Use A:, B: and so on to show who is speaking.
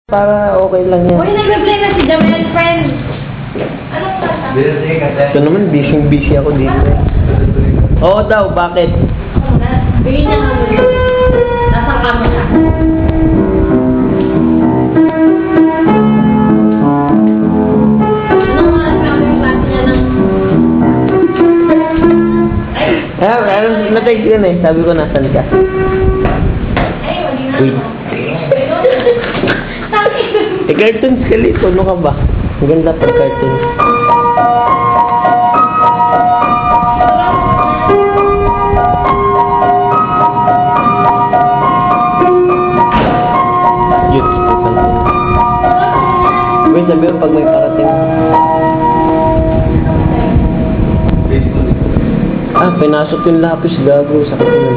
A: Para okay lang yan.
B: Uy, nag-reply na si Jamel, friend. Anong kanta?
A: Ito naman, busy ako dito. Oo daw, bakit?
B: Ako na. Bigyan niya ng muna. Nasaan ka mo siya? Anong oras ka mo yung klase niya ng...
A: Natag yun eh. Sabi ko, nasan ka?
B: Ay, wali na.
A: Wait.
B: Sakit.
A: Cartoons ka lito. Ano ka ba? Ang ganda pag cartoons. Yun. Wait, sabi ko pag may parating. Pinasok yung lapis gago sa kanila.